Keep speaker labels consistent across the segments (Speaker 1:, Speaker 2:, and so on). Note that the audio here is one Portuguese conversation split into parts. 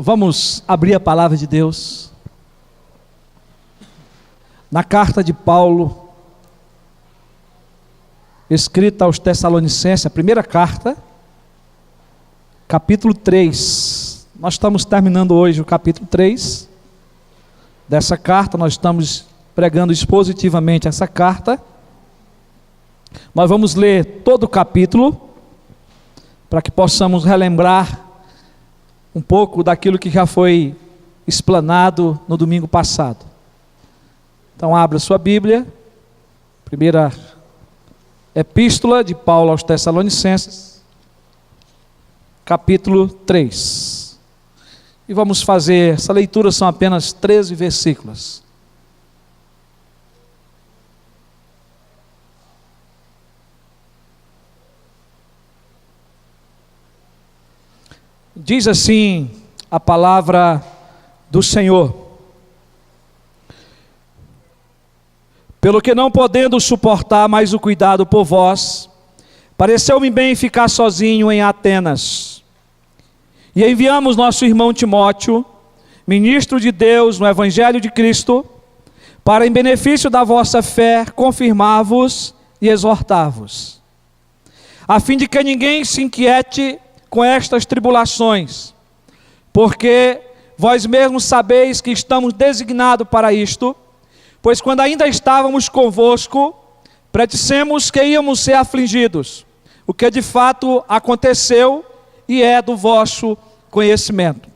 Speaker 1: Vamos abrir a palavra de Deus na carta de Paulo, escrita aos Tessalonicenses, a primeira carta, capítulo 3. Nós estamos terminando hoje o capítulo 3 dessa carta. Nós estamos pregando expositivamente essa carta. Nós vamos ler todo o capítulo para que possamos relembrar um pouco daquilo que já foi explanado no domingo passado. Então abra sua Bíblia, primeira epístola de Paulo aos Tessalonicenses, capítulo 3. E vamos fazer, essa leitura são apenas 13 versículos. Diz assim a palavra do Senhor: pelo que não podendo suportar mais o cuidado por vós, pareceu-me bem ficar sozinho em Atenas. E enviamos nosso irmão Timóteo, ministro de Deus no Evangelho de Cristo, para em benefício da vossa fé confirmar-vos e exortar-vos, a fim de que ninguém se inquiete com estas tribulações, porque vós mesmos sabeis que estamos designados para isto, pois quando ainda estávamos convosco, predissemos que íamos ser afligidos, o que de fato aconteceu e é do vosso conhecimento.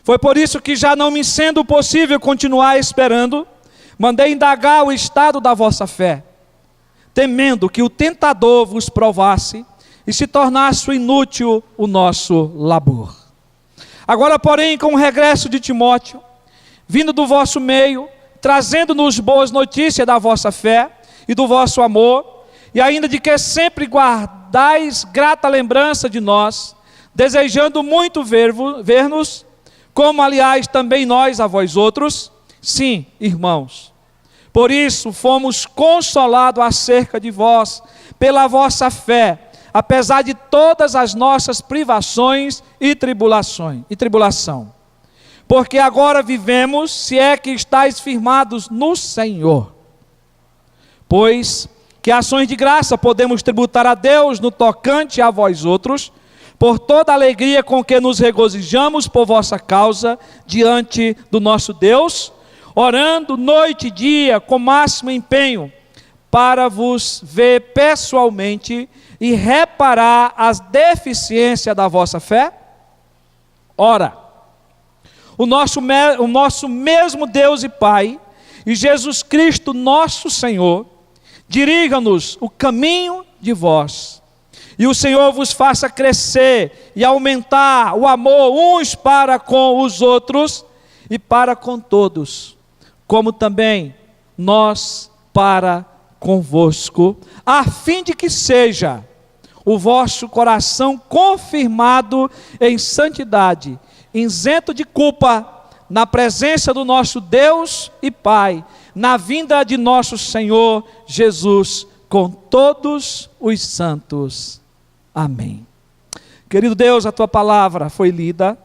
Speaker 1: Foi por isso que, já não me sendo possível continuar esperando, mandei indagar o estado da vossa fé, temendo que o tentador vos provasse e se tornasse inútil o nosso labor. Agora, porém, com o regresso de Timóteo, vindo do vosso meio, trazendo-nos boas notícias da vossa fé e do vosso amor, e ainda de que sempre guardais grata lembrança de nós, desejando muito ver-nos, como aliás também nós a vós outros, sim, irmãos. Por isso fomos consolados acerca de vós, pela vossa fé, apesar de todas as nossas privações e tribulação. Porque agora vivemos, se é que estáis firmados no Senhor. Pois que ações de graça podemos tributar a Deus no tocante a vós outros, por toda a alegria com que nos regozijamos por vossa causa diante do nosso Deus, orando noite e dia com máximo empenho, para vos ver pessoalmente e reparar as deficiências da vossa fé? Ora, o nosso mesmo Deus e Pai, e Jesus Cristo nosso Senhor, dirija-nos o caminho de vós, e o Senhor vos faça crescer e aumentar o amor uns para com os outros e para com todos, como também nós para convosco, a fim de que seja o vosso coração confirmado em santidade, isento de culpa, na presença do nosso Deus e Pai, na vinda de nosso Senhor Jesus, com todos os santos. Amém. Querido Deus, a Tua palavra foi lida,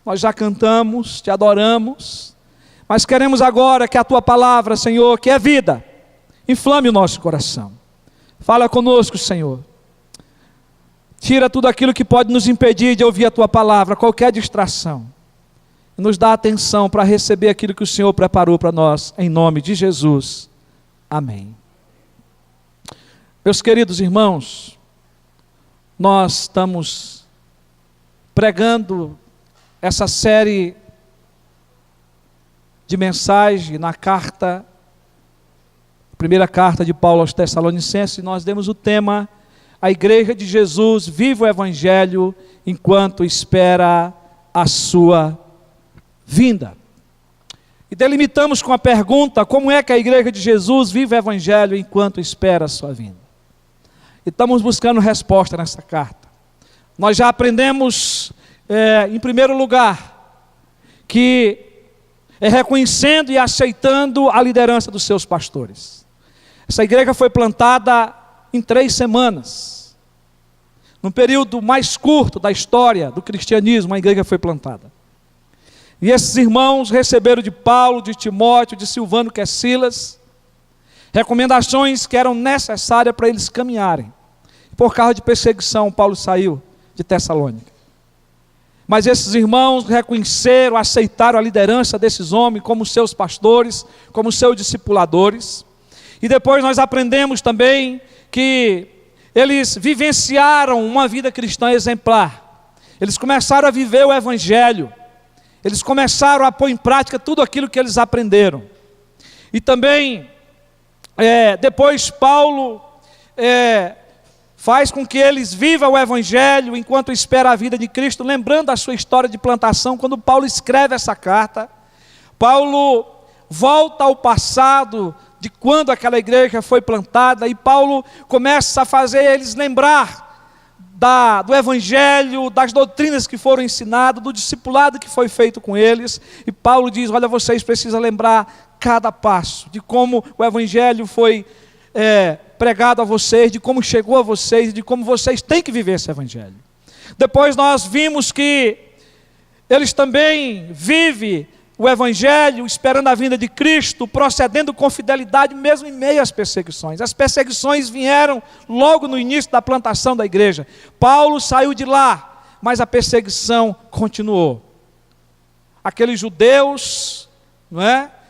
Speaker 1: nós já cantamos, Te adoramos, mas queremos agora que a Tua palavra, Senhor, que é vida, inflame o nosso coração. Fala conosco, Senhor. Tira tudo aquilo que pode nos impedir de ouvir a Tua palavra, qualquer distração. E nos dá atenção para receber aquilo que o Senhor preparou para nós, em nome de Jesus. Amém. Meus queridos irmãos, nós estamos pregando essa série de mensagem na carta, primeira carta de Paulo aos Tessalonicenses. Nós demos o tema: a igreja de Jesus vive o Evangelho enquanto espera a sua vinda. E delimitamos com a pergunta: como é que a igreja de Jesus vive o Evangelho enquanto espera a sua vinda? E estamos buscando resposta nessa carta. Nós já aprendemos, em primeiro lugar, que é reconhecendo e aceitando a liderança dos seus pastores. Essa igreja foi plantada em 3 semanas. num período mais curto da história do cristianismo, a igreja foi plantada. E esses irmãos receberam de Paulo, de Timóteo, de Silvano, que é Silas, recomendações que eram necessárias para eles caminharem. Por causa de perseguição, Paulo saiu de Tessalônica. Mas esses irmãos reconheceram, aceitaram a liderança desses homens como seus pastores, como seus discipuladores. E depois nós aprendemos também que eles vivenciaram uma vida cristã exemplar. Eles começaram a viver o Evangelho. Eles começaram a pôr em prática tudo aquilo que eles aprenderam. E também, depois Paulo faz com que eles vivam o Evangelho enquanto esperam a vida de Cristo, lembrando a sua história de plantação. Quando Paulo escreve essa carta, Paulo volta ao passado de quando aquela igreja foi plantada, e Paulo começa a fazer eles lembrar do Evangelho, das doutrinas que foram ensinadas, do discipulado que foi feito com eles. E Paulo diz: olha, vocês precisam lembrar cada passo, de como o Evangelho foi pregado a vocês, de como chegou a vocês, de como vocês têm que viver esse Evangelho. Depois nós vimos que eles também vivem o Evangelho, esperando a vinda de Cristo, procedendo com fidelidade mesmo em meio às perseguições. As perseguições vieram logo no início da plantação da igreja. Paulo saiu de lá, mas a perseguição continuou. Aqueles judeus,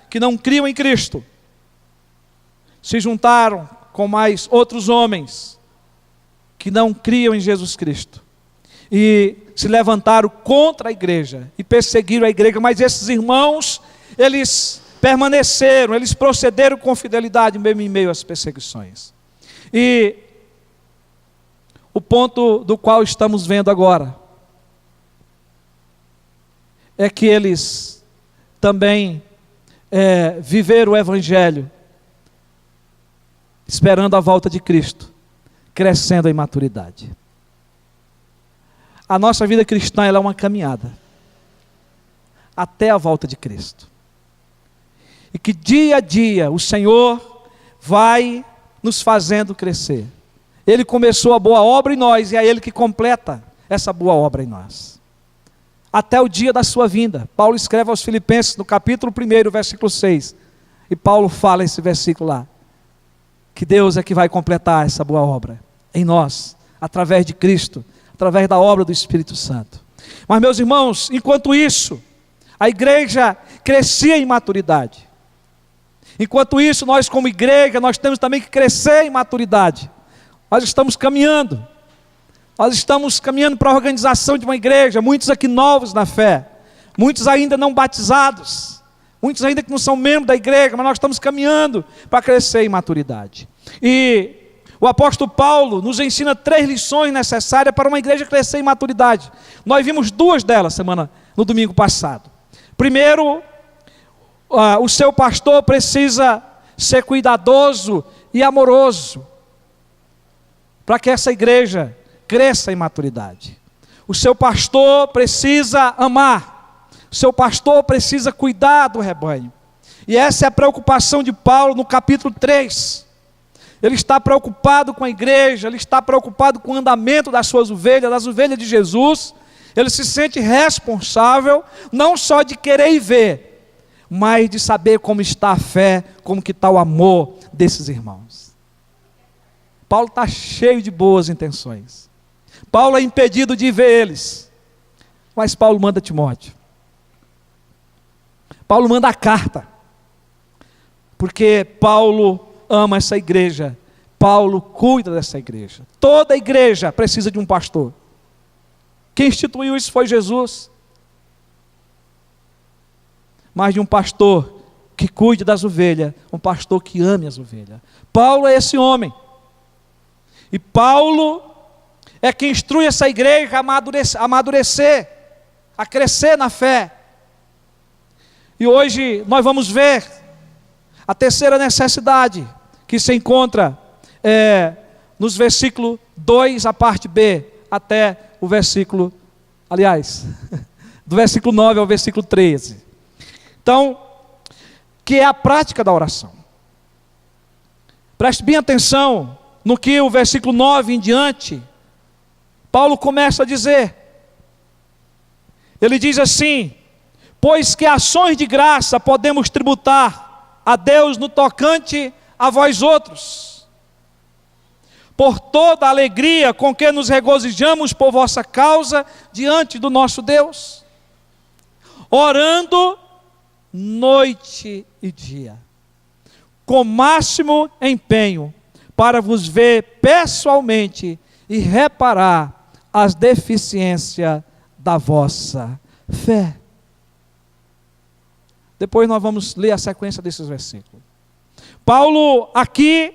Speaker 1: que não criam em Cristo, se juntaram com mais outros homens que não criam em Jesus Cristo, e se levantaram contra a igreja e perseguiram a igreja. Mas esses irmãos, eles permaneceram, eles procederam com fidelidade mesmo em meio às perseguições. E o ponto do qual estamos vendo agora é que eles também viveram o Evangelho, esperando a volta de Cristo, crescendo em maturidade. A nossa vida cristã, ela é uma caminhada até a volta de Cristo. E que dia a dia o Senhor vai nos fazendo crescer. Ele começou a boa obra em nós, e é Ele que completa essa boa obra em nós. Até o dia da sua vinda. Paulo escreve aos Filipenses, no capítulo 1, versículo 6. E Paulo fala esse versículo lá, que Deus é que vai completar essa boa obra em nós, através de Cristo, através da obra do Espírito Santo. Mas, meus irmãos, enquanto isso, a igreja crescia em maturidade. Enquanto isso, nós como igreja, nós temos também que crescer em maturidade. Nós estamos caminhando. Nós estamos caminhando para a organização de uma igreja, muitos aqui novos na fé, muitos ainda não batizados, muitos ainda que não são membros da igreja, mas nós estamos caminhando para crescer em maturidade. E o apóstolo Paulo nos ensina 3 lições necessárias para uma igreja crescer em maturidade. Nós vimos 2 delas no domingo passado. Primeiro, o seu pastor precisa ser cuidadoso e amoroso para que essa igreja cresça em maturidade. O seu pastor precisa amar. O seu pastor precisa cuidar do rebanho. E essa é a preocupação de Paulo no capítulo 3. Ele está preocupado com a igreja, ele está preocupado com o andamento das suas ovelhas, das ovelhas de Jesus. Ele se sente responsável, não só de querer e ver, mas de saber como está a fé, como que está o amor desses irmãos. Paulo está cheio de boas intenções. Paulo é impedido de ver eles, mas Paulo manda Timóteo. Paulo manda a carta, porque Paulo ama essa igreja, Paulo cuida dessa igreja. Toda igreja precisa de um pastor. Quem instituiu isso foi Jesus. Mas de um pastor que cuide das ovelhas, um pastor que ame as ovelhas. Paulo é esse homem. E Paulo é quem instrui essa igreja a amadurecer, a crescer na fé. E hoje nós vamos ver a terceira necessidade que se encontra nos versículos 2, a parte B, até o versículo, aliás, do versículo 9 ao versículo 13. Então, que é a prática da oração. Preste bem atenção no que o versículo 9 em diante, Paulo começa a dizer, ele diz assim: pois que ações de graça podemos tributar a Deus no tocante a vós outros, por toda a alegria com que nos regozijamos por vossa causa diante do nosso Deus, orando noite e dia, com máximo empenho, para vos ver pessoalmente e reparar as deficiências da vossa fé. Depois nós vamos ler a sequência desses versículos. Paulo aqui,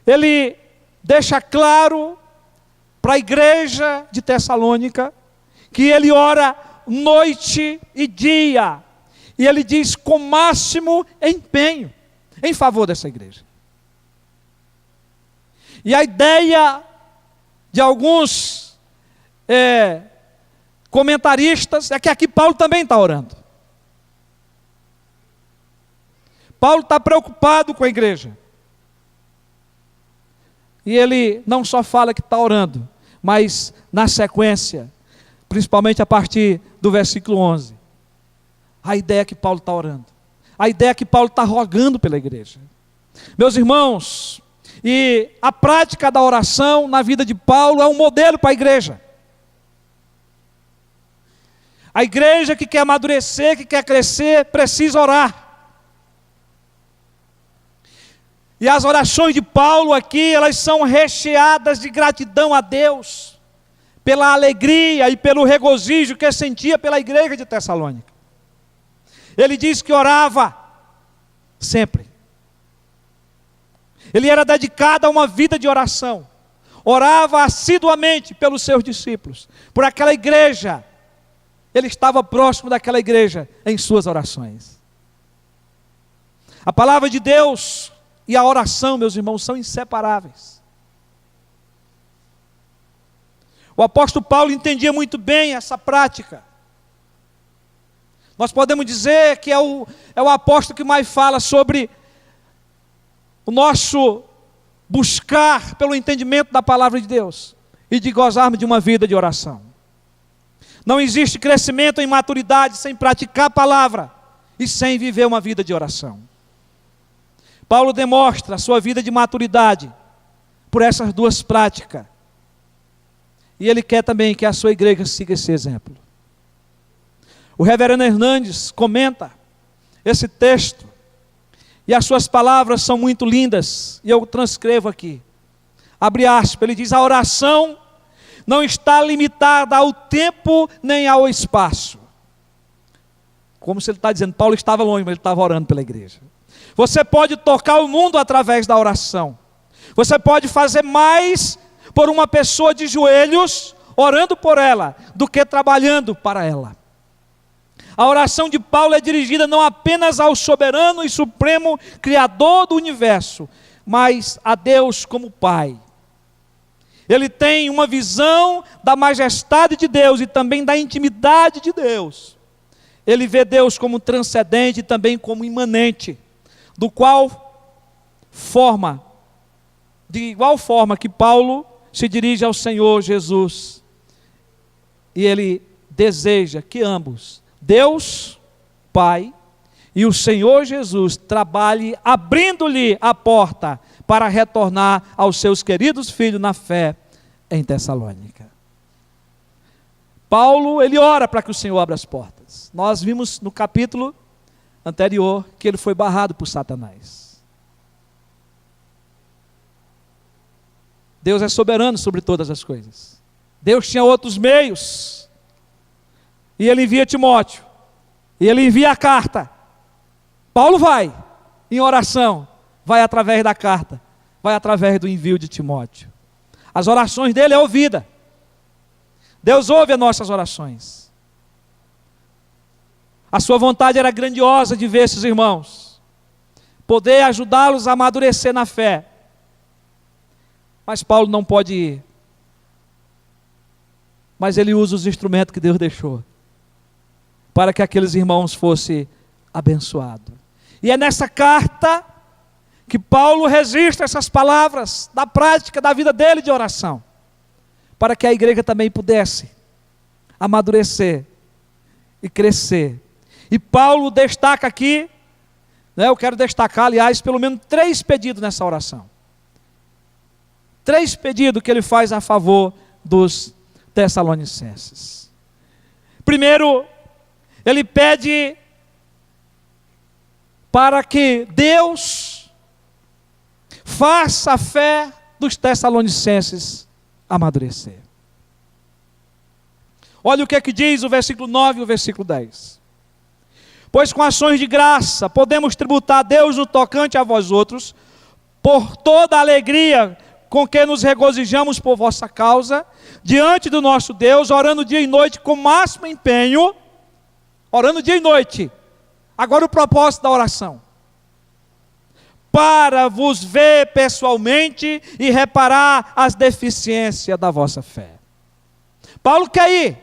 Speaker 1: ele deixa claro para a igreja de Tessalônica que ele ora noite e dia, e ele diz com máximo empenho em favor dessa igreja. E a ideia de alguns comentaristas é que aqui Paulo também está orando. Paulo está preocupado com a igreja. E ele não só fala que está orando, mas na sequência, principalmente a partir do versículo 11, a ideia é que Paulo está orando. A ideia é que Paulo está rogando pela igreja. Meus irmãos, e a prática da oração na vida de Paulo é um modelo para a igreja. A igreja que quer amadurecer, que quer crescer, precisa orar. E as orações de Paulo aqui, elas são recheadas de gratidão a Deus, pela alegria e pelo regozijo que sentia pela igreja de Tessalônica. Ele diz que orava sempre. Ele era dedicado a uma vida de oração. Orava assiduamente pelos seus discípulos, por aquela igreja. Ele estava próximo daquela igreja em suas orações. A palavra de Deus e a oração, meus irmãos, são inseparáveis. O apóstolo Paulo entendia muito bem essa prática. Nós podemos dizer que é o apóstolo que mais fala sobre o nosso buscar pelo entendimento da palavra de Deus e de gozarmos de uma vida de oração. Não existe crescimento em maturidade sem praticar a palavra e sem viver uma vida de oração. Paulo demonstra a sua vida de maturidade por essas duas práticas. E ele quer também que a sua igreja siga esse exemplo. O reverendo Hernandes comenta esse texto, e as suas palavras são muito lindas, e eu transcrevo aqui. Abre aspas, ele diz: a oração não está limitada ao tempo nem ao espaço. Como se ele está dizendo, Paulo estava longe, mas ele estava orando pela igreja. Você pode tocar o mundo através da oração. Você pode fazer mais por uma pessoa de joelhos, orando por ela, do que trabalhando para ela. A oração de Paulo é dirigida não apenas ao soberano e supremo Criador do universo, mas a Deus como Pai. Ele tem uma visão da majestade de Deus e também da intimidade de Deus. Ele vê Deus como transcendente e também como imanente, do qual forma, de igual forma que Paulo se dirige ao Senhor Jesus. E ele deseja que ambos, Deus, Pai, e o Senhor Jesus, trabalhe abrindo-lhe a porta para retornar aos seus queridos filhos na fé em Tessalônica. Paulo, ele ora para que o Senhor abra as portas. Nós vimos no capítulo anterior que ele foi barrado por Satanás. Deus é soberano sobre todas as coisas. Deus tinha outros meios. E ele envia Timóteo. E ele envia a carta. Paulo vai em oração. Vai através da carta. Vai através do envio de Timóteo. As orações dele é ouvida. Deus ouve as nossas orações. A sua vontade era grandiosa de ver esses irmãos, poder ajudá-los a amadurecer na fé. Mas Paulo não pode ir. Mas ele usa os instrumentos que Deus deixou para que aqueles irmãos fossem abençoados. E é nessa carta que Paulo registra essas palavras da prática da vida dele de oração. para que a igreja também pudesse amadurecer e crescer. E Paulo destaca aqui, eu quero destacar, aliás, pelo menos 3 pedidos nessa oração. 3 pedidos que ele faz a favor dos Tessalonicenses. Primeiro, ele pede para que Deus faça a fé dos Tessalonicenses amadurecer. Olha o que é que diz o versículo 9 e o versículo 10. Pois com ações de graça podemos tributar a Deus no tocante a vós outros, por toda a alegria com que nos regozijamos por vossa causa, diante do nosso Deus, orando dia e noite com máximo empenho, orando dia e noite. Agora o propósito da oração: para vos ver pessoalmente e reparar as deficiências da vossa fé. Paulo quer ir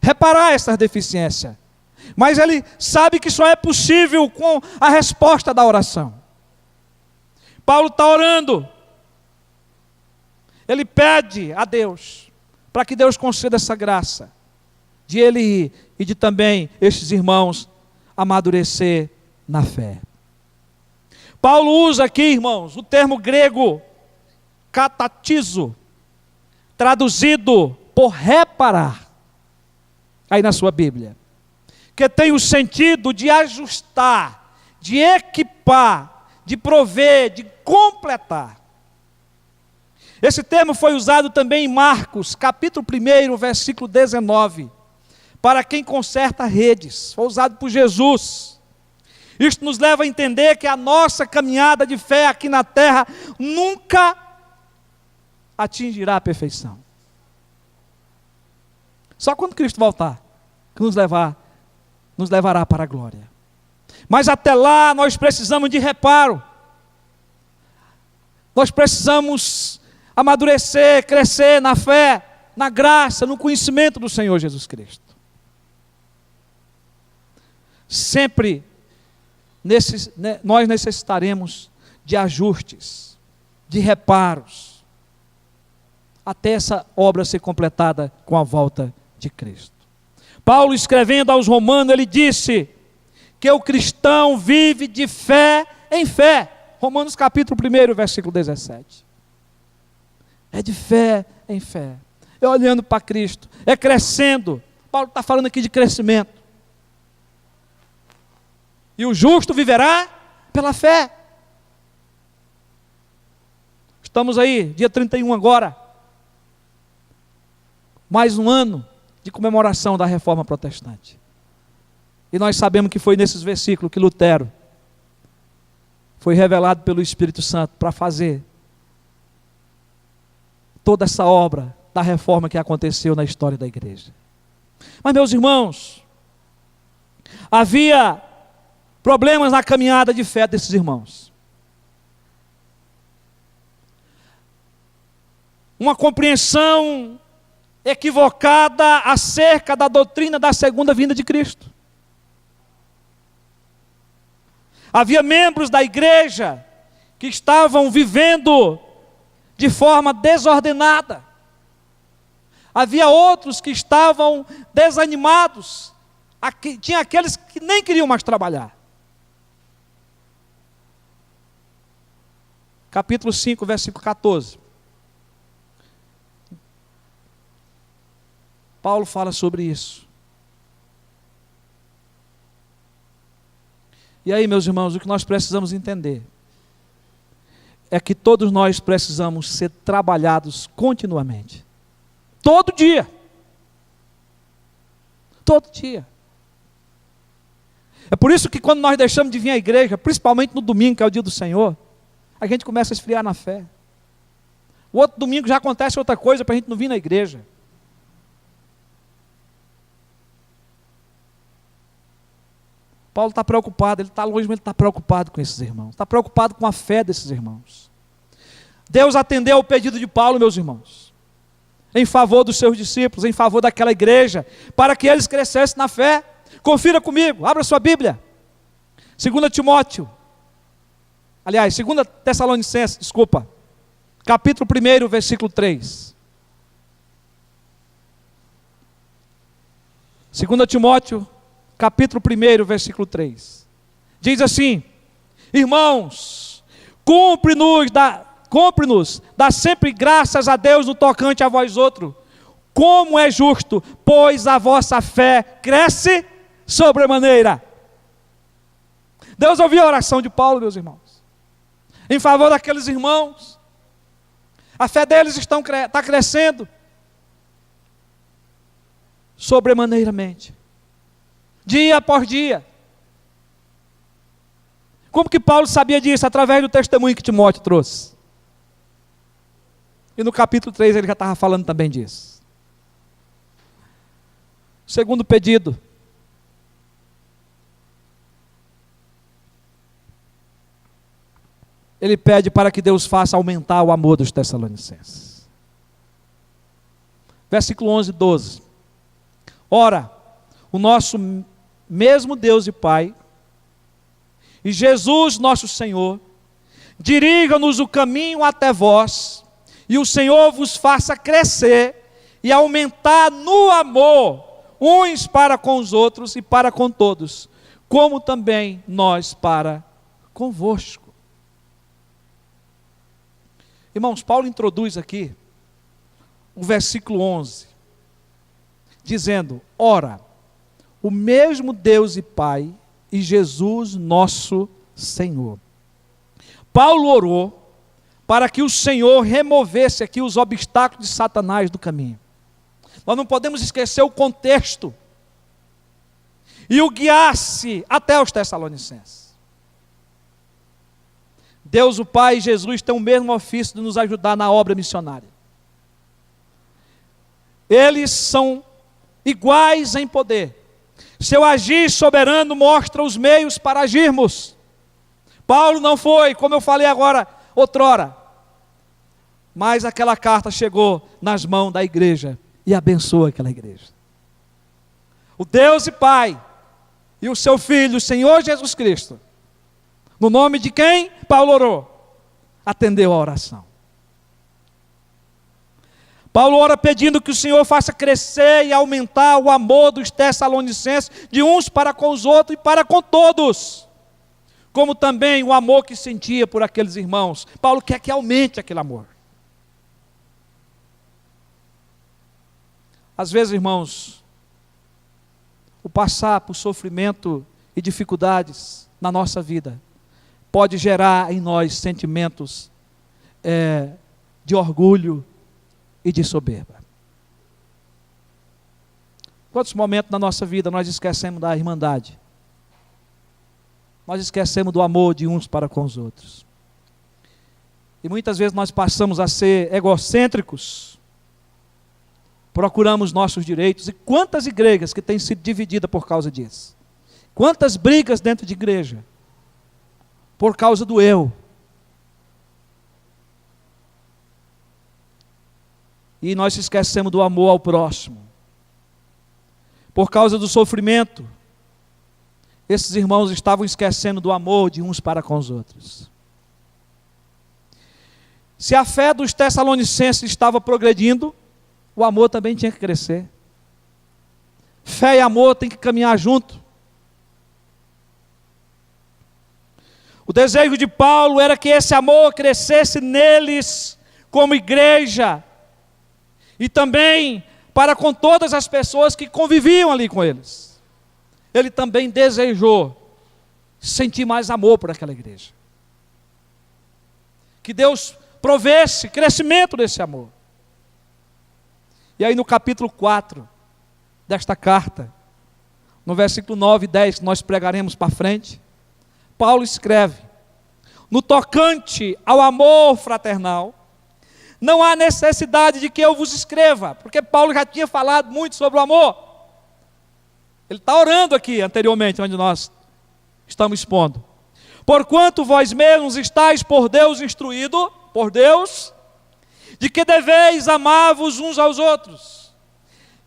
Speaker 1: reparar essas deficiências, mas ele sabe que só é possível com a resposta da oração. Paulo está orando, ele pede a Deus, para que Deus conceda essa graça, de ele ir e de também estes irmãos amadurecer na fé. Paulo usa aqui, irmãos, o termo grego katatizo, traduzido por reparar, aí na sua Bíblia, que tem o sentido de ajustar, de equipar, de prover, de completar. Esse termo foi usado também em Marcos, capítulo 1, versículo 19, para quem conserta redes, foi usado por Jesus. Isto nos leva a entender que a nossa caminhada de fé aqui na terra nunca atingirá a perfeição. Só quando Cristo voltar, que nos levará para a glória. Mas até lá nós precisamos de reparo. Nós precisamos amadurecer, crescer na fé, na graça, no conhecimento do Senhor Jesus Cristo. Sempre nós necessitaremos de ajustes, de reparos, até essa obra ser completada com a volta de Cristo. Paulo, escrevendo aos Romanos, ele disse que o cristão vive de fé em fé. Romanos capítulo 1, versículo 17. É de fé em fé, é olhando para Cristo, é crescendo. Paulo está falando aqui de crescimento. E o justo viverá pela fé. Estamos aí, dia 31 agora. Mais um ano de comemoração da Reforma Protestante. E nós sabemos que foi nesses versículos que Lutero foi revelado pelo Espírito Santo para fazer toda essa obra da reforma que aconteceu na história da igreja. Mas, meus irmãos, havia problemas na caminhada de fé desses irmãos. Uma compreensão equivocada acerca da doutrina da segunda vinda de Cristo. Havia membros da igreja que estavam vivendo de forma desordenada. Havia outros que estavam desanimados. Tinha aqueles que nem queriam mais trabalhar. Capítulo 5, versículo 14. Paulo fala sobre isso. E aí, meus irmãos, o que nós precisamos entender é que todos nós precisamos ser trabalhados continuamente. Todo dia. Todo dia. É por isso que quando nós deixamos de vir à igreja, principalmente no domingo, que é o dia do Senhor, a gente começa a esfriar na fé. O outro domingo já acontece outra coisa para a gente não vir na igreja. Paulo está preocupado, ele está longe, mas ele está preocupado com esses irmãos. Está preocupado com a fé desses irmãos. Deus atendeu ao pedido de Paulo, meus irmãos, em favor dos seus discípulos, em favor daquela igreja, para que eles crescessem na fé. Confira comigo, abra sua Bíblia. 2 Timóteo, aliás, 2 Tessalonicenses, capítulo 1, versículo 3. 2 Timóteo, capítulo 1, versículo 3. Diz assim: irmãos, cumpre-nos dar sempre graças a Deus no tocante a vós outros, como é justo, pois a vossa fé cresce sobremaneira. Deus ouviu a oração de Paulo, meus irmãos, em favor daqueles irmãos. A fé deles está crescendo sobremaneiramente, dia após dia. Como que Paulo sabia disso? Através do testemunho que Timóteo trouxe. E no capítulo 3 ele já estava falando também disso. Segundo pedido. Ele pede para que Deus faça aumentar o amor dos Tessalonicenses. Versículo 11 e 12. Ora, o nosso mesmo Deus e Pai, e Jesus nosso Senhor, dirija-nos o caminho até vós, e o Senhor vos faça crescer e aumentar no amor, uns para com os outros e para com todos, como também nós para convosco. Irmãos, Paulo introduz aqui o versículo 11, dizendo: ora, o mesmo Deus e Pai e Jesus nosso Senhor. Paulo orou para que o Senhor removesse aqui os obstáculos de Satanás do caminho. Nós não podemos esquecer o contexto. E o guiasse até os Tessalonicenses. Deus o Pai e Jesus têm o mesmo ofício de nos ajudar na obra missionária. Eles são iguais em poder. Seu agir soberano mostra os meios para agirmos. Paulo não foi, como eu falei agora, outrora. Mas aquela carta chegou nas mãos da igreja e abençoa aquela igreja. O Deus e Pai e o seu Filho, o Senhor Jesus Cristo, no nome de quem Paulo orou, atendeu a oração. Paulo ora pedindo que o Senhor faça crescer e aumentar o amor dos Tessalonicenses, de uns para com os outros e para com todos, como também o amor que sentia por aqueles irmãos. Paulo quer que aumente aquele amor. Às vezes, irmãos, o passar por sofrimento e dificuldades na nossa vida pode gerar em nós sentimentos de orgulho e de soberba. Quantos momentos na nossa vida nós esquecemos da irmandade? Nós esquecemos do amor de uns para com os outros. E muitas vezes nós passamos a ser egocêntricos, procuramos nossos direitos. E quantas igrejas que têm sido divididas por causa disso? Quantas brigas dentro de igreja por causa do eu? E nós esquecemos do amor ao próximo. Por causa do sofrimento, esses irmãos estavam esquecendo do amor de uns para com os outros. Se a fé dos Tessalonicenses estava progredindo, o amor também tinha que crescer. Fé e amor têm que caminhar junto. O desejo de Paulo era que esse amor crescesse neles como igreja, e também para com todas as pessoas que conviviam ali com eles. Ele também desejou sentir mais amor por aquela igreja. Que Deus provesse crescimento desse amor. E aí no capítulo 4 desta carta, no versículo 9 e 10, que nós pregaremos para frente, Paulo escreve: no tocante ao amor fraternal, não há necessidade de que eu vos escreva, porque Paulo já tinha falado muito sobre o amor. Ele está orando aqui anteriormente, onde nós estamos expondo. Porquanto vós mesmos estáis por Deus instruído, por Deus, de que deveis amar-vos uns aos outros.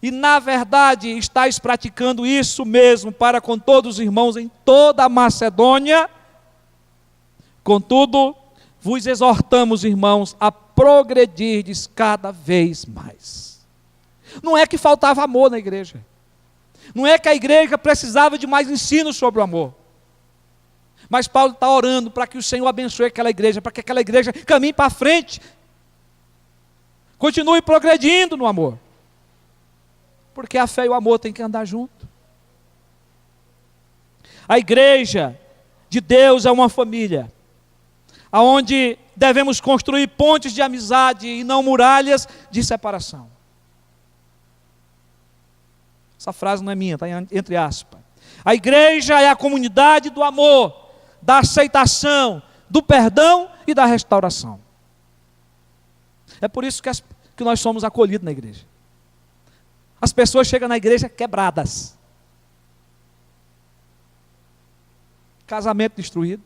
Speaker 1: E na verdade estáis praticando isso mesmo para com todos os irmãos em toda a Macedônia. Contudo, vos exortamos, irmãos, a progredirdes cada vez mais. Não é que faltava amor na igreja. Não é que a igreja precisava de mais ensino sobre o amor. Mas Paulo está orando para que o Senhor abençoe aquela igreja, para que aquela igreja caminhe para frente. Continue progredindo no amor. Porque a fé e o amor têm que andar junto. A igreja de Deus é uma família, onde devemos construir pontes de amizade e não muralhas de separação. Essa frase não é minha, está entre aspas. A igreja é a comunidade do amor, da aceitação, do perdão e da restauração. É por isso que nós somos acolhidos na igreja. As pessoas chegam na igreja quebradas. Casamento destruído.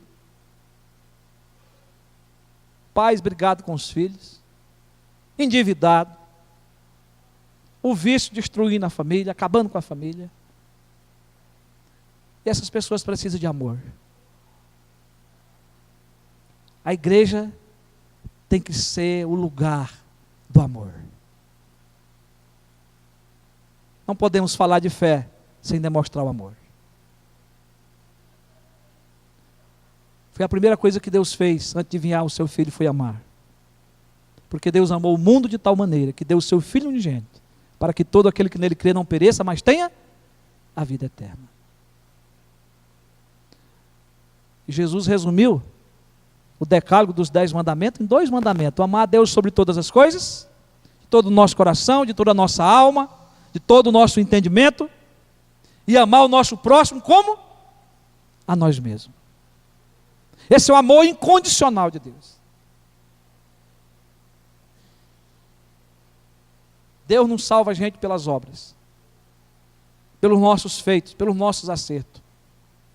Speaker 1: Pais brigados com os filhos. Endividado. O vício destruindo a família, acabando com a família. E essas pessoas precisam de amor. A igreja tem que ser o lugar do amor. Não podemos falar de fé sem demonstrar o amor. Foi a primeira coisa que Deus fez antes de enviar o seu filho, foi amar. Porque Deus amou o mundo de tal maneira que deu o seu filho unigênito, para que todo aquele que nele crê não pereça, mas tenha a vida eterna. E Jesus resumiu o decálogo dos 10 mandamentos em 2 mandamentos: amar a Deus sobre todas as coisas, de todo o nosso coração, de toda a nossa alma, de todo o nosso entendimento, e amar o nosso próximo como a nós mesmos. Esse é o amor incondicional de Deus. Deus não salva a gente pelas obras, pelos nossos feitos, pelos nossos acertos.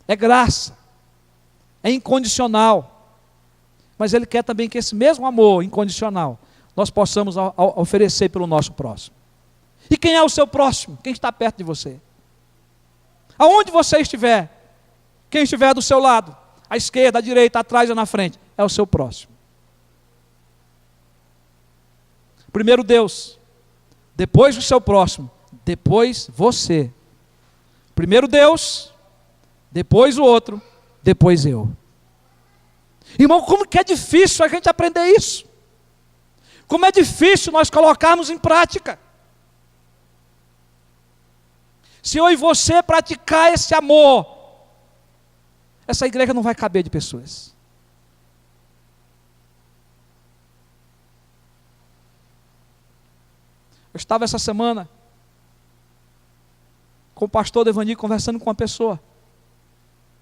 Speaker 1: É graça, é incondicional. Mas Ele quer também que esse mesmo amor incondicional nós possamos oferecer pelo nosso próximo. E quem é o seu próximo? Quem está perto de você? Aonde você estiver, quem estiver do seu lado, à esquerda, à direita, atrás ou na frente, é o seu próximo. Primeiro Deus, depois o seu próximo, depois você. Primeiro Deus, depois o outro, depois eu. Irmão, como que é difícil a gente aprender isso? Como é difícil nós colocarmos em prática. Se eu e você praticar esse amor, essa igreja não vai caber de pessoas. Eu estava essa semana com o pastor Devani conversando com uma pessoa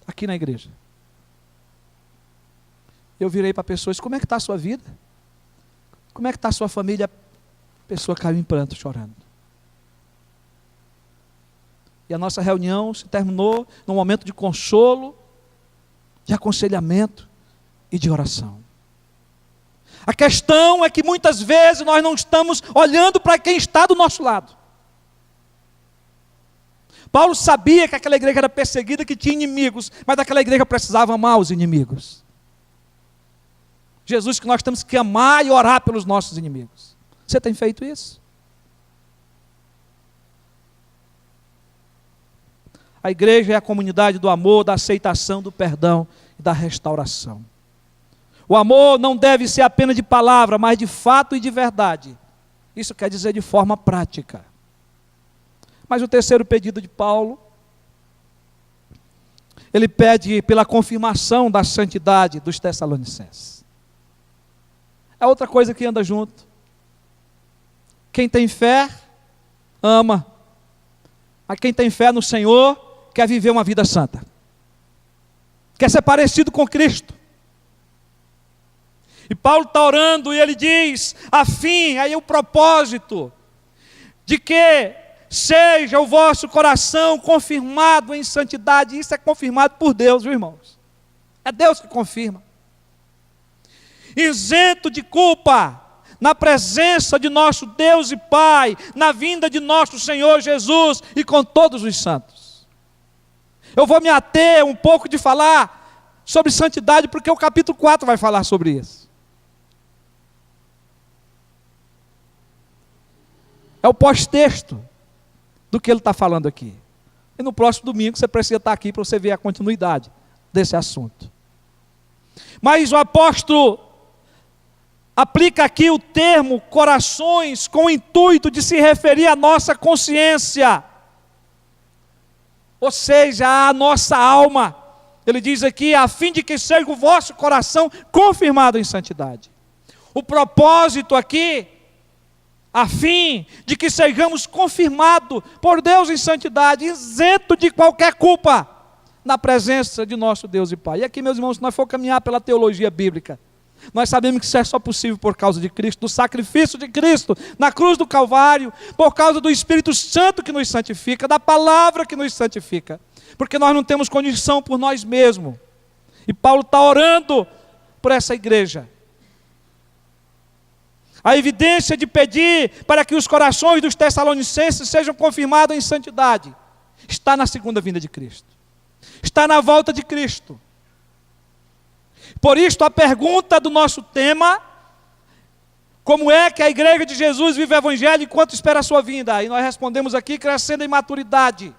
Speaker 1: aqui na igreja. Eu virei para a pessoa e disse: como é que está a sua vida? Como é que está a sua família? A pessoa caiu em pranto, chorando. E a nossa reunião se terminou num momento de consolo, de aconselhamento e de oração. A questão é que muitas vezes nós não estamos olhando para quem está do nosso lado. Paulo sabia que aquela igreja era perseguida, que tinha inimigos, mas aquela igreja precisava amar os inimigos. Jesus, que nós temos que amar e orar pelos nossos inimigos. Você tem feito isso? A igreja é a comunidade do amor, da aceitação, do perdão e da restauração. O amor não deve ser apenas de palavra, mas de fato e de verdade. Isso quer dizer de forma prática. Mas o terceiro pedido de Paulo, ele pede pela confirmação da santidade dos Tessalonicenses. É outra coisa que anda junto. Quem tem fé, ama. A quem tem fé no Senhor, quer viver uma vida santa. Quer ser parecido com Cristo. E Paulo está orando e ele diz, a fim, aí o propósito, de que seja o vosso coração confirmado em santidade. Isso é confirmado por Deus, viu, irmãos? É Deus que confirma. Isento de culpa, na presença de nosso Deus e Pai, na vinda de nosso Senhor Jesus e com todos os santos. Eu vou me ater um pouco de falar sobre santidade, porque o capítulo 4 vai falar sobre isso. É o pós-texto do que ele está falando aqui. E no próximo domingo você precisa estar aqui para você ver a continuidade desse assunto. Mas o apóstolo aplica aqui o termo corações com o intuito de se referir à nossa consciência, ou seja, à nossa alma. Ele diz aqui, a fim de que seja o vosso coração confirmado em santidade. O propósito aqui, a fim de que sejamos confirmados por Deus em santidade, isento de qualquer culpa, na presença de nosso Deus e Pai. E aqui, meus irmãos, se nós for caminhar pela teologia bíblica, nós sabemos que isso é só possível por causa de Cristo, do sacrifício de Cristo na cruz do Calvário, por causa do Espírito Santo que nos santifica, da palavra que nos santifica, porque nós não temos condição por nós mesmos. E Paulo está orando por essa igreja. A evidência de pedir para que os corações dos tessalonicenses sejam confirmados em santidade está na segunda vinda de Cristo, está na volta de Cristo. Por isto, a pergunta do nosso tema: como é que a igreja de Jesus vive o evangelho enquanto espera a sua vinda? E nós respondemos aqui: crescendo em maturidade.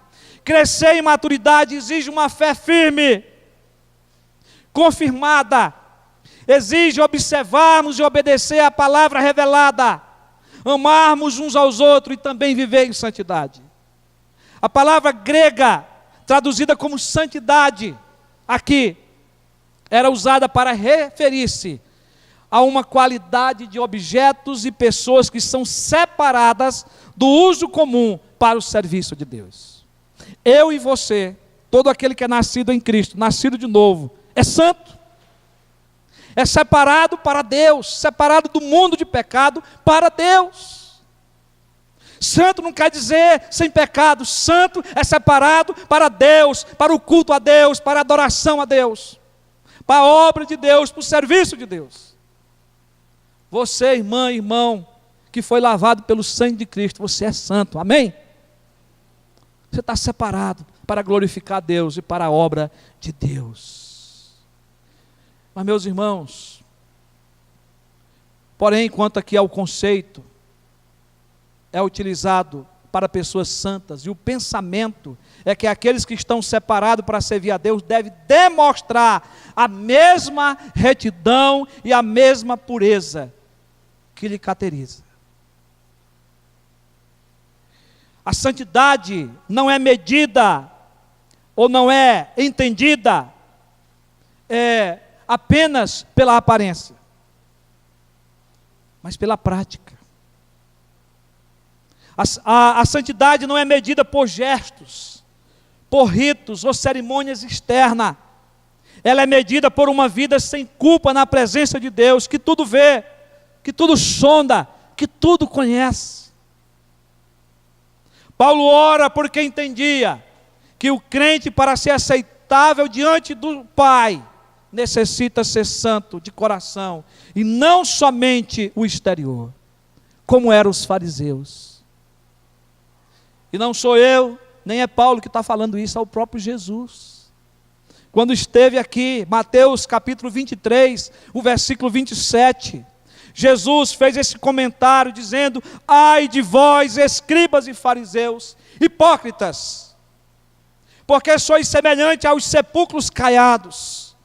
Speaker 1: Crescer em maturidade exige uma fé firme, confirmada, exige observarmos e obedecer à palavra revelada, amarmos uns aos outros e também viver em santidade. A palavra grega, traduzida como santidade, aqui, era usada para referir-se a uma qualidade de objetos e pessoas que são separadas do uso comum para o serviço de Deus. Eu e você, todo aquele que é nascido em Cristo, nascido de novo, é santo. É separado para Deus, separado do mundo de pecado para Deus. Santo não quer dizer sem pecado, santo é separado para Deus, para o culto a Deus, para a adoração a Deus, para a obra de Deus, para o serviço de Deus. Você, irmã, irmão, que foi lavado pelo sangue de Cristo, você é santo, amém? Você está separado para glorificar a Deus e para a obra de Deus. Mas, meus irmãos, porém, quanto aqui ao conceito, é utilizado para pessoas santas, e o pensamento é que aqueles que estão separados para servir a Deus devem demonstrar a mesma retidão e a mesma pureza que lhe caracteriza. A santidade não é medida ou não é entendida apenas pela aparência, mas pela prática. A santidade não é medida por gestos, por ritos ou cerimônias externas. Ela é medida por uma vida sem culpa na presença de Deus, que tudo vê, que tudo sonda, que tudo conhece. Paulo ora porque entendia que o crente, para ser aceitável diante do Pai, necessita ser santo de coração, e não somente o exterior, como eram os fariseus. E não sou eu, nem é Paulo que está falando isso, é o próprio Jesus. Quando esteve aqui, Mateus capítulo 23, o versículo 27, Jesus fez esse comentário dizendo: ai de vós, escribas e fariseus, hipócritas, porque sois semelhante aos sepulcros caiados,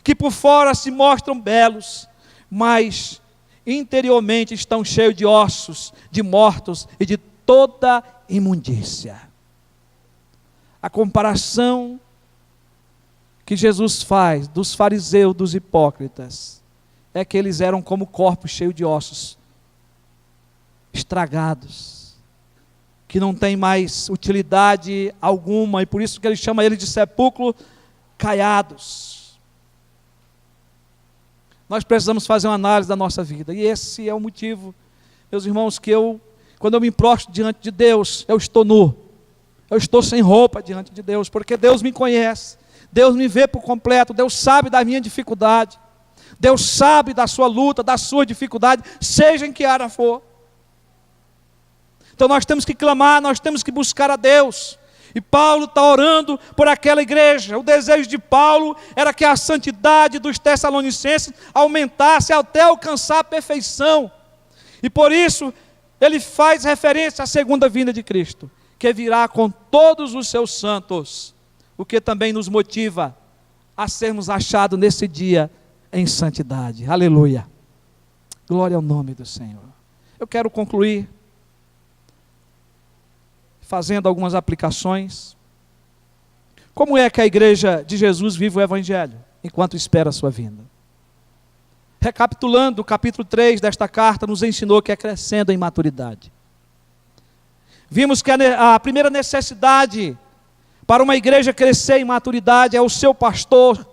Speaker 1: que por fora se mostram belos, mas interiormente estão cheios de ossos, de mortos e de toda imundícia. A comparação que Jesus faz dos fariseus, dos hipócritas, é que eles eram como corpos cheios de ossos, estragados, que não tem mais utilidade alguma, e por isso que ele chama eles de sepulcro caiados. Nós precisamos fazer uma análise da nossa vida, e esse é o motivo, meus irmãos, que quando eu me prostro diante de Deus, eu estou nu, eu estou sem roupa diante de Deus, porque Deus me conhece, Deus me vê por completo, Deus sabe da minha dificuldade, Deus sabe da sua luta, da sua dificuldade, seja em que área for. Então nós temos que clamar, nós temos que buscar a Deus. E Paulo está orando por aquela igreja. O desejo de Paulo era que a santidade dos tessalonicenses aumentasse até alcançar a perfeição. E por isso ele faz referência à segunda vinda de Cristo, que virá com todos os seus santos, o que também nos motiva a sermos achados nesse dia em santidade. Aleluia. Glória ao nome do Senhor. Eu quero concluir fazendo algumas aplicações. Como é que a igreja de Jesus vive o Evangelho enquanto espera a sua vinda? Recapitulando, o capítulo 3 desta carta nos ensinou que é crescendo em maturidade. Vimos que a primeira necessidade para uma igreja crescer em maturidade é o seu pastor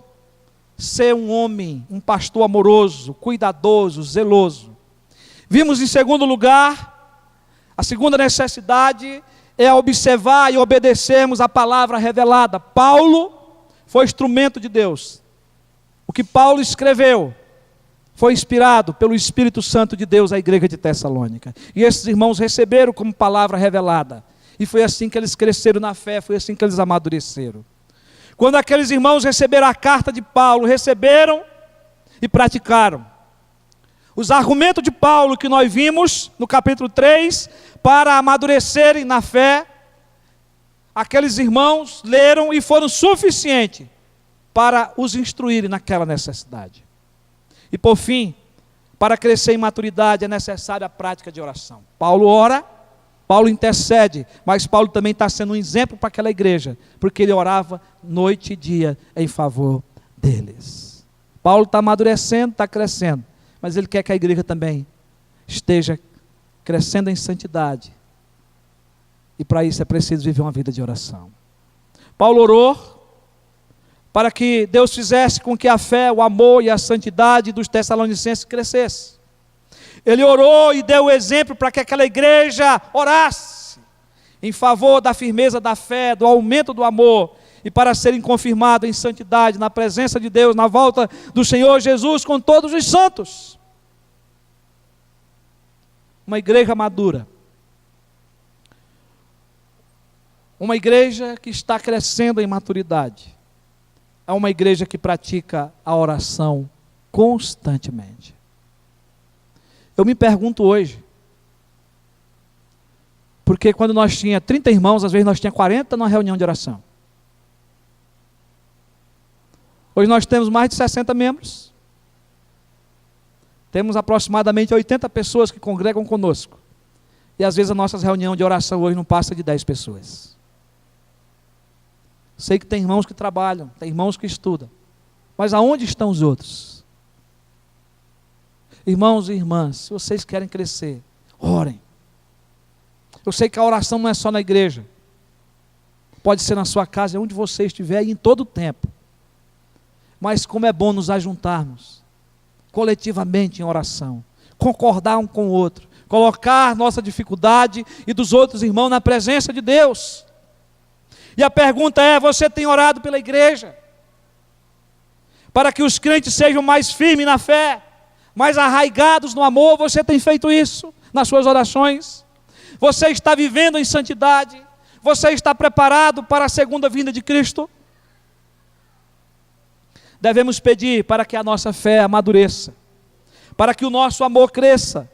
Speaker 1: ser um homem, um pastor amoroso, cuidadoso, zeloso. Vimos em segundo lugar, a segunda necessidade é observar e obedecermos a palavra revelada. Paulo foi instrumento de Deus. O que Paulo escreveu foi inspirado pelo Espírito Santo de Deus à igreja de Tessalônica. E esses irmãos receberam como palavra revelada. E foi assim que eles cresceram na fé, foi assim que eles amadureceram. Quando aqueles irmãos receberam a carta de Paulo, receberam e praticaram. Os argumentos de Paulo que nós vimos no capítulo 3, para amadurecerem na fé, aqueles irmãos leram e foram suficientes para os instruírem naquela necessidade. E por fim, para crescer em maturidade é necessária a prática de oração. Paulo ora, Paulo intercede, mas Paulo também está sendo um exemplo para aquela igreja, porque ele orava noite e dia em favor deles. Paulo está amadurecendo, está crescendo, mas ele quer que a igreja também esteja crescendo em santidade. E para isso é preciso viver uma vida de oração. Paulo orou para que Deus fizesse com que a fé, o amor e a santidade dos tessalonicenses crescesse. Ele orou e deu o exemplo para que aquela igreja orasse em favor da firmeza da fé, do aumento do amor, e para serem confirmados em santidade, na presença de Deus, na volta do Senhor Jesus com todos os santos. Uma igreja madura. Uma igreja que está crescendo em maturidade. É uma igreja que pratica a oração constantemente. Eu me pergunto hoje, porque quando nós tínhamos 30 irmãos, às vezes nós tínhamos 40 numa reunião de oração. Hoje nós temos mais de 60 membros. Temos aproximadamente 80 pessoas que congregam conosco. E às vezes a nossa reunião de oração hoje não passa de 10 pessoas. Sei que tem irmãos que trabalham, tem irmãos que estudam. Mas aonde estão os outros? Irmãos e irmãs, se vocês querem crescer, orem. Eu sei que a oração não é só na igreja. Pode ser na sua casa, onde você estiver e em todo o tempo. Mas como é bom nos ajuntarmos coletivamente em oração, concordar um com o outro, colocar nossa dificuldade e dos outros irmãos na presença de Deus. E a pergunta é: você tem orado pela igreja? Para que os crentes sejam mais firmes na fé, mais arraigados no amor? Você tem feito isso nas suas orações? Você está vivendo em santidade? Você está preparado para a segunda vinda de Cristo? Devemos pedir para que a nossa fé amadureça, para que o nosso amor cresça,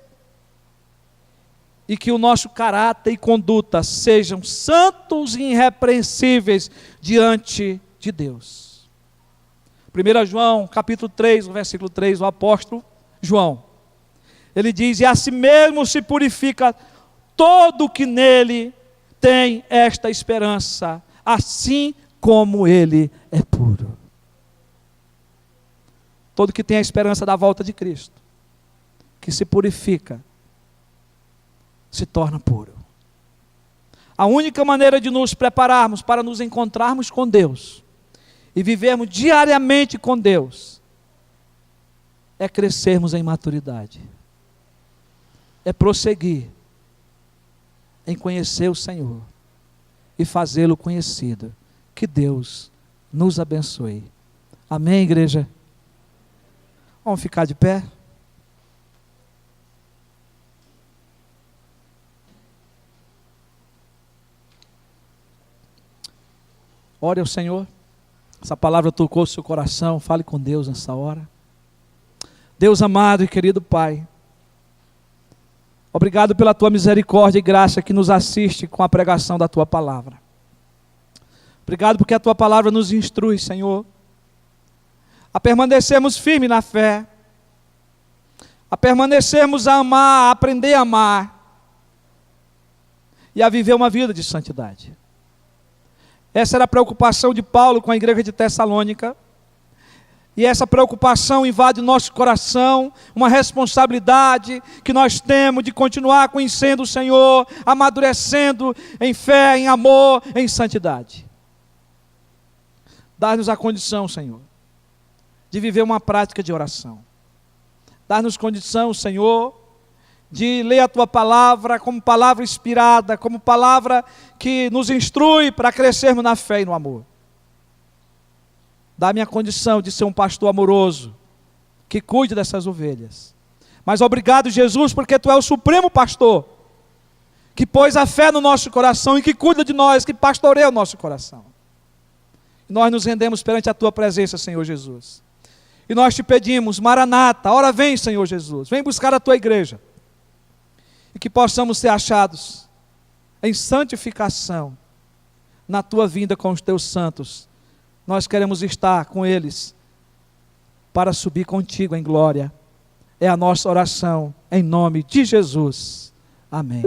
Speaker 1: e que o nosso caráter e conduta sejam santos e irrepreensíveis diante de Deus. 1 João, capítulo 3, no versículo 3, o apóstolo João, ele diz: e a si mesmo se purifica todo que nele tem esta esperança, assim como ele é puro. Todo que tem a esperança da volta de Cristo, que se purifica, se torna puro. A única maneira de nos prepararmos para nos encontrarmos com Deus e vivermos diariamente com Deus é crescermos em maturidade, é prosseguir em conhecer o Senhor e fazê-lo conhecido. Que Deus nos abençoe. Amém, igreja? Vamos ficar de pé? Ore ao Senhor. Essa palavra tocou o seu coração. Fale com Deus nessa hora. Deus amado e querido Pai, Obrigado pela tua misericórdia e graça que nos assiste com a pregação da tua palavra. Obrigado porque a tua palavra nos instrui, Senhor, a permanecermos firmes na fé, a permanecermos a amar, a aprender a amar e a viver uma vida de santidade. Essa era a preocupação de Paulo com a igreja de Tessalônica. E essa preocupação invade o nosso coração, uma responsabilidade que nós temos de continuar conhecendo o Senhor, amadurecendo em fé, em amor, em santidade. Dá-nos a condição, Senhor, de viver uma prática de oração. Dá-nos condição, Senhor, de ler a Tua palavra como palavra inspirada, como palavra que nos instrui para crescermos na fé e no amor. Dá-me a condição de ser um pastor amoroso, que cuide dessas ovelhas. Mas obrigado, Jesus, porque Tu é o supremo pastor, que pôs a fé no nosso coração e que cuida de nós, que pastoreia o nosso coração. E nós nos rendemos perante a Tua presença, Senhor Jesus. E nós Te pedimos, Maranata, ora vem, Senhor Jesus, vem buscar a Tua igreja. E que possamos ser achados em santificação na Tua vinda com os Teus santos. Nós queremos estar com eles para subir contigo em glória. É a nossa oração em nome de Jesus. Amém.